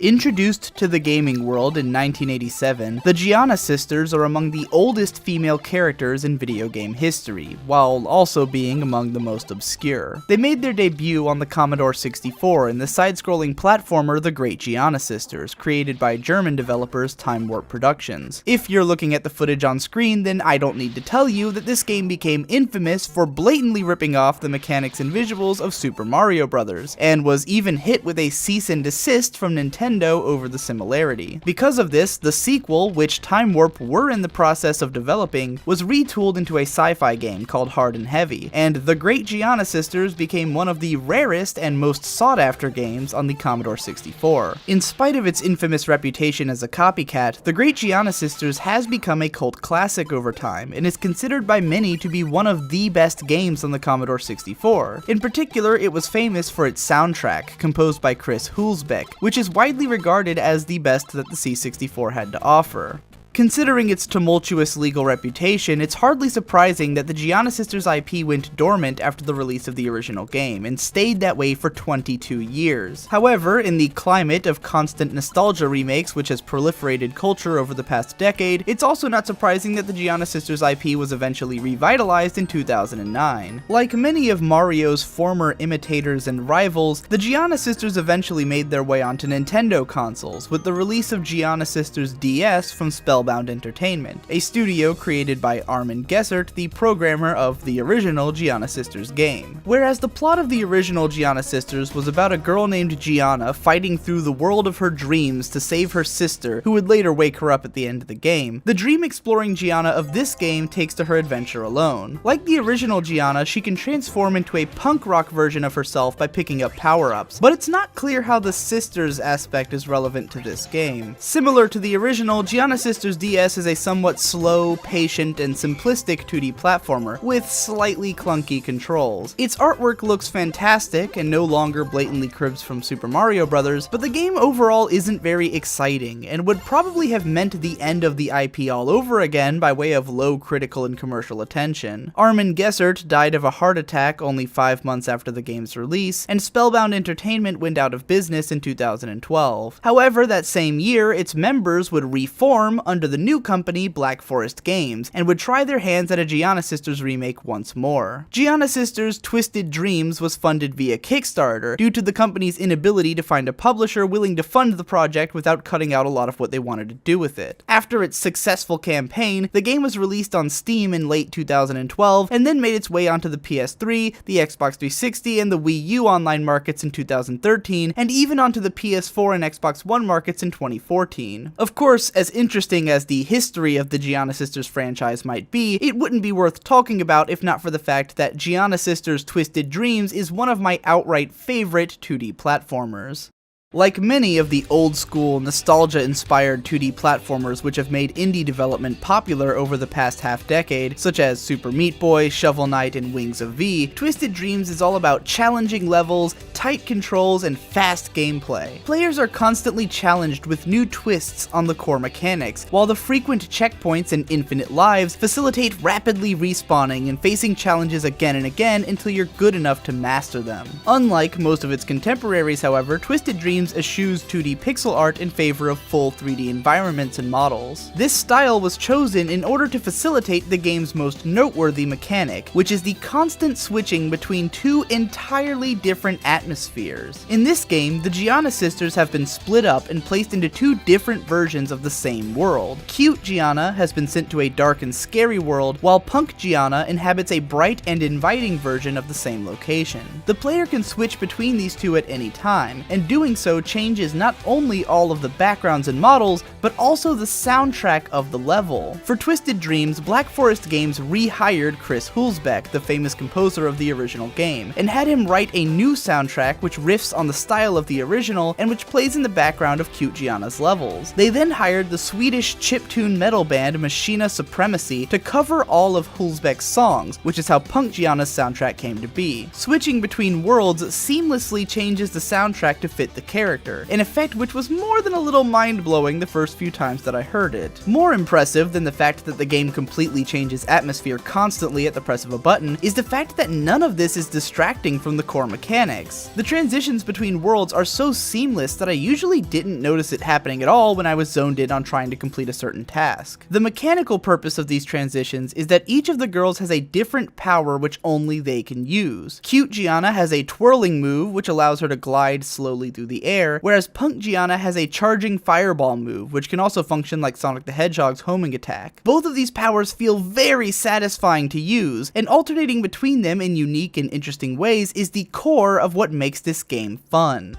Introduced to the gaming world in 1987, the Giana sisters are among the oldest female characters in video game history, while also being among the most obscure. They made their debut on the Commodore 64 in the side-scrolling platformer The Great Giana Sisters, created by German developers Time Warp Productions. If you're looking at the footage on screen, then I don't need to tell you that this game became infamous for blatantly ripping off the mechanics and visuals of Super Mario Bros., and was even hit with a cease and desist from Nintendo over the similarity. Because of this, the sequel, which Time Warp were in the process of developing, was retooled into a sci-fi game called Hard and Heavy, and The Great Giana Sisters became one of the rarest and most sought-after games on the Commodore 64. In spite of its infamous reputation as a copycat, The Great Giana Sisters has become a cult classic over time, and is considered by many to be one of the best games on the Commodore 64. In particular, it was famous for its soundtrack, composed by Chris Hulsbeck, which is widely regarded as the best that the C64 had to offer. Considering its tumultuous legal reputation, it's hardly surprising that the Giana Sisters IP went dormant after the release of the original game, and stayed that way for 22 years. However, in the climate of constant nostalgia remakes which has proliferated culture over the past decade, it's also not surprising that the Giana Sisters IP was eventually revitalized in 2009. Like many of Mario's former imitators and rivals, the Giana Sisters eventually made their way onto Nintendo consoles, with the release of Giana Sisters DS from Spellbound Entertainment, a studio created by Armin Gessert, the programmer of the original Giana Sisters game. Whereas the plot of the original Giana Sisters was about a girl named Giana fighting through the world of her dreams to save her sister, who would later wake her up at the end of the game, the dream-exploring Giana of this game takes to her adventure alone. Like the original Giana, she can transform into a punk rock version of herself by picking up power-ups, but it's not clear how the sisters aspect is relevant to this game. Similar to the original, Giana Sisters DS is a somewhat slow, patient, and simplistic 2D platformer with slightly clunky controls. Its artwork looks fantastic and no longer blatantly cribs from Super Mario Bros., but the game overall isn't very exciting, and would probably have meant the end of the IP all over again by way of low critical and commercial attention. Armin Gessert died of a heart attack only 5 months after the game's release, and Spellbound Entertainment went out of business in 2012. However, that same year, its members would reform under the new company Black Forest Games, and would try their hands at a Giana Sisters remake once more. Giana Sisters Twisted Dreams was funded via Kickstarter, due to the company's inability to find a publisher willing to fund the project without cutting out a lot of what they wanted to do with it. After its successful campaign, the game was released on Steam in late 2012, and then made its way onto the PS3, the Xbox 360, and the Wii U online markets in 2013, and even onto the PS4 and Xbox One markets in 2014. Of course, as interesting as the history of the Giana Sisters franchise might be, it wouldn't be worth talking about if not for the fact that Giana Sisters Twisted Dreams is one of my outright favorite 2D platformers. Like many of the old-school, nostalgia-inspired 2D platformers which have made indie development popular over the past half-decade, such as Super Meat Boy, Shovel Knight, and Wings of V, Twisted Dreams is all about challenging levels, tight controls, and fast gameplay. Players are constantly challenged with new twists on the core mechanics, while the frequent checkpoints and infinite lives facilitate rapidly respawning and facing challenges again and again until you're good enough to master them. Unlike most of its contemporaries, however, Twisted Dreams eschews 2D pixel art in favor of full 3D environments and models. This style was chosen in order to facilitate the game's most noteworthy mechanic, which is the constant switching between two entirely different atmospheres. In this game, the Giana Sisters have been split up and placed into two different versions of the same world. Cute Giana has been sent to a dark and scary world, while Punk Giana inhabits a bright and inviting version of the same location. The player can switch between these two at any time, and doing so changes not only all of the backgrounds and models, but also the soundtrack of the level. For Twisted Dreams, Black Forest Games rehired Chris Hulsbeck, the famous composer of the original game, and had him write a new soundtrack which riffs on the style of the original and which plays in the background of Cute Giana's levels. They then hired the Swedish chiptune metal band Machina Supremacy to cover all of Hulsbeck's songs, which is how Punk Giana's soundtrack came to be. Switching between worlds seamlessly changes the soundtrack to fit the character, character, an effect which was more than a little mind-blowing the first few times that I heard it. More impressive than the fact that the game completely changes atmosphere constantly at the press of a button is the fact that none of this is distracting from the core mechanics. The transitions between worlds are so seamless that I usually didn't notice it happening at all when I was zoned in on trying to complete a certain task. The mechanical purpose of these transitions is that each of the girls has a different power which only they can use. Cute Giana has a twirling move which allows her to glide slowly through the air, whereas Punk Giana has a charging fireball move which can also function like Sonic the Hedgehog's homing attack. Both of these powers feel very satisfying to use, and alternating between them in unique and interesting ways is the core of what makes this game fun.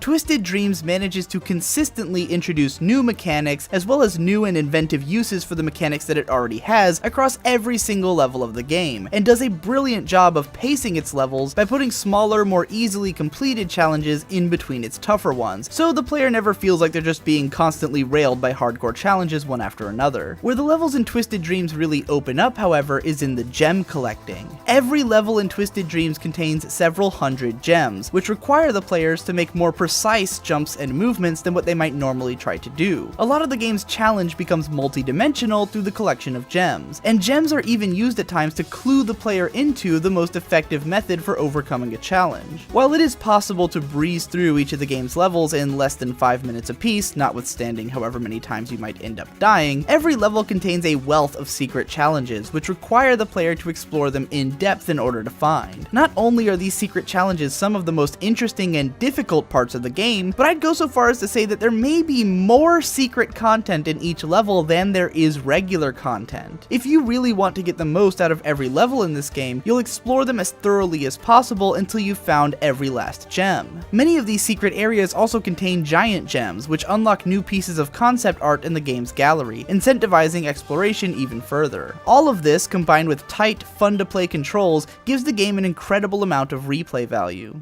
Twisted Dreams manages to consistently introduce new mechanics as well as new and inventive uses for the mechanics that it already has across every single level of the game, and does a brilliant job of pacing its levels by putting smaller, more easily completed challenges in between its tougher ones, so the player never feels like they're just being constantly railed by hardcore challenges one after another. Where the levels in Twisted Dreams really open up, however, is in the gem collecting. Every level in Twisted Dreams contains several hundred gems, which require the players to make more precise jumps and movements than what they might normally try to do. A lot of the game's challenge becomes multi-dimensional through the collection of gems, and gems are even used at times to clue the player into the most effective method for overcoming a challenge. While it is possible to breeze through each of the game's levels in less than 5 minutes apiece, notwithstanding however many times you might end up dying, every level contains a wealth of secret challenges, which require the player to explore them in depth in order to find. Not only are these secret challenges some of the most interesting and difficult parts of the game, but I'd go so far as to say that there may be more secret content in each level than there is regular content. If you really want to get the most out of every level in this game, you'll explore them as thoroughly as possible until you've found every last gem. Many of these secret areas also contain giant gems, which unlock new pieces of concept art in the game's gallery, incentivizing exploration even further. All of this, combined with tight, fun-to-play controls, gives the game an incredible amount of replay value.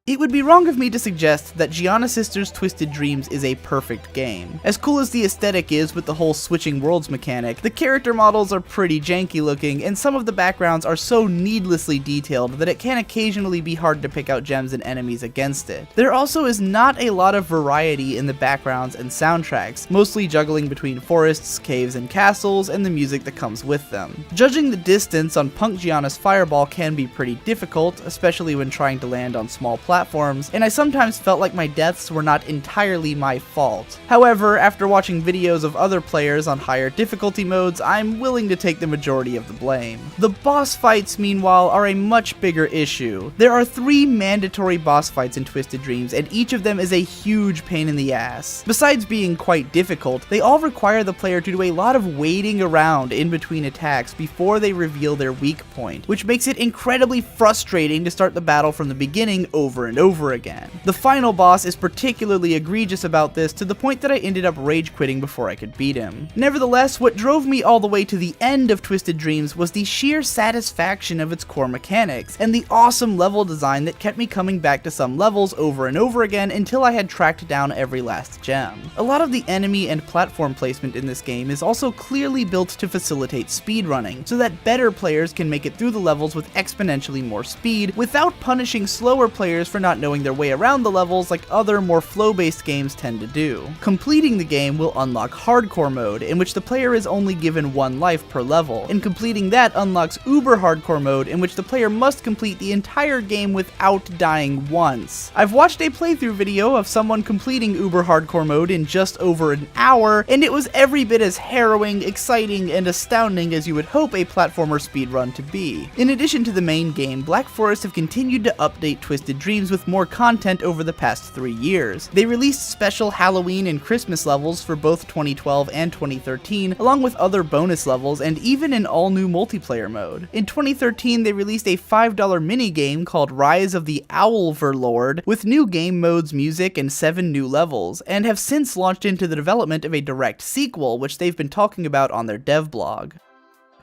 It would be wrong of me to suggest that Giana Sisters Twisted Dreams is a perfect game. As cool as the aesthetic is with the whole switching worlds mechanic, the character models are pretty janky looking, and some of the backgrounds are so needlessly detailed that it can occasionally be hard to pick out gems and enemies against it. There also is not a lot of variety in the backgrounds and soundtracks, mostly juggling between forests, caves, and castles, and the music that comes with them. Judging the distance on Punk Giana's fireball can be pretty difficult, especially when trying to land on small platforms, and I sometimes felt like my deaths were not entirely my fault. However, after watching videos of other players on higher difficulty modes, I'm willing to take the majority of the blame. The boss fights, meanwhile, are a much bigger issue. There are 3 mandatory boss fights in Twisted Dreams, and each of them is a huge pain in the ass. Besides being quite difficult, they all require the player to do a lot of waiting around in between attacks before they reveal their weak point, which makes it incredibly frustrating to start the battle from the beginning over and over again. The final boss is particularly egregious about this, to the point that I ended up rage quitting before I could beat him. Nevertheless, what drove me all the way to the end of Twisted Dreams was the sheer satisfaction of its core mechanics, and the awesome level design that kept me coming back to some levels over and over again until I had tracked down every last gem. A lot of the enemy and platform placement in this game is also clearly built to facilitate speedrunning, so that better players can make it through the levels with exponentially more speed, without punishing slower players for not knowing their way around the levels like other more flow-based games tend to do. Completing the game will unlock Hardcore mode, in which the player is only given 1 life per level, and completing that unlocks Uber Hardcore mode, in which the player must complete the entire game without dying once. I've watched a playthrough video of someone completing Uber Hardcore mode in just over an hour, and it was every bit as harrowing, exciting, and astounding as you would hope a platformer speedrun to be. In addition to the main game, Black Forest have continued to update Twisted Dreams with more content over the past 3 years. They released special Halloween and Christmas levels for both 2012 and 2013, along with other bonus levels and even an all-new multiplayer mode. In 2013, they released a $5 minigame called Rise of the Owlverlord, with new game modes, music, and 7 new levels, and have since launched into the development of a direct sequel, which they've been talking about on their dev blog.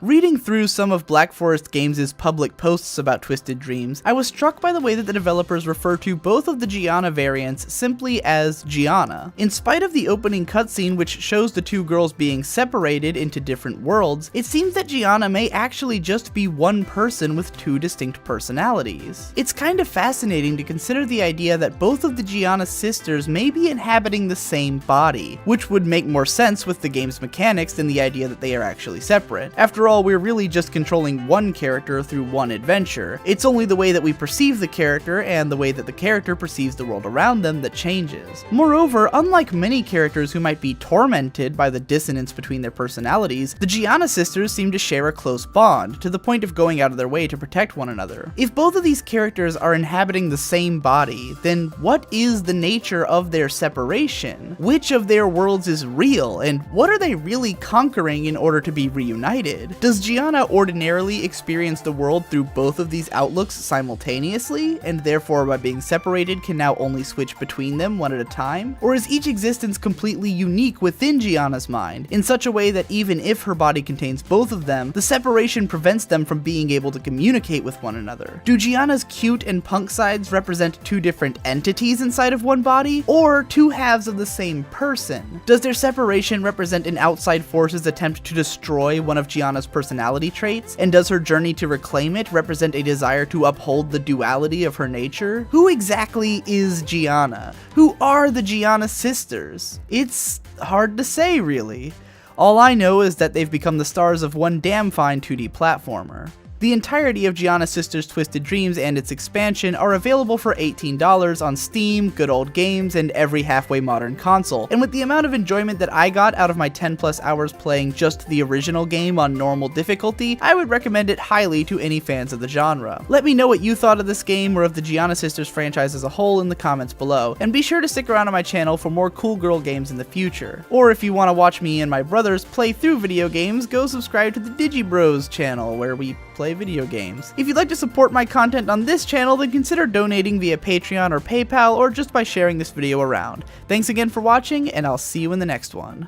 Reading through some of Black Forest Games' public posts about Twisted Dreams, I was struck by the way that the developers refer to both of the Giana variants simply as Giana. In spite of the opening cutscene which shows the two girls being separated into different worlds, it seems that Giana may actually just be one person with two distinct personalities. It's kind of fascinating to consider the idea that both of the Giana sisters may be inhabiting the same body, which would make more sense with the game's mechanics than the idea that they are actually separate. After all, we're really just controlling one character through one adventure. It's only the way that we perceive the character and the way that the character perceives the world around them that changes. Moreover, unlike many characters who might be tormented by the dissonance between their personalities, the Giana sisters seem to share a close bond, to the point of going out of their way to protect one another. If both of these characters are inhabiting the same body, then what is the nature of their separation? Which of their worlds is real, and what are they really conquering in order to be reunited? Does Giana ordinarily experience the world through both of these outlooks simultaneously, and therefore by being separated can now only switch between them one at a time? Or is each existence completely unique within Giana's mind, in such a way that even if her body contains both of them, the separation prevents them from being able to communicate with one another? Do Giana's cute and punk sides represent two different entities inside of one body, or two halves of the same person? Does their separation represent an outside force's attempt to destroy one of Giana's personality traits, and does her journey to reclaim it represent a desire to uphold the duality of her nature? Who exactly is Giana? Who are the Giana sisters? It's hard to say, really. All I know is that they've become the stars of one damn fine 2D platformer. The entirety of Giana Sisters Twisted Dreams and its expansion are available for $18 on Steam, Good Old Games, and every halfway modern console, and with the amount of enjoyment that I got out of my 10 plus hours playing just the original game on normal difficulty, I would recommend it highly to any fans of the genre. Let me know what you thought of this game or of the Giana Sisters franchise as a whole in the comments below, and be sure to stick around on my channel for more cool girl games in the future. Or if you want to watch me and my brothers play through video games, go subscribe to the DigiBros channel, where we play video games. If you'd like to support my content on this channel, then consider donating via Patreon or PayPal, or just by sharing this video around. Thanks again for watching, and I'll see you in the next one.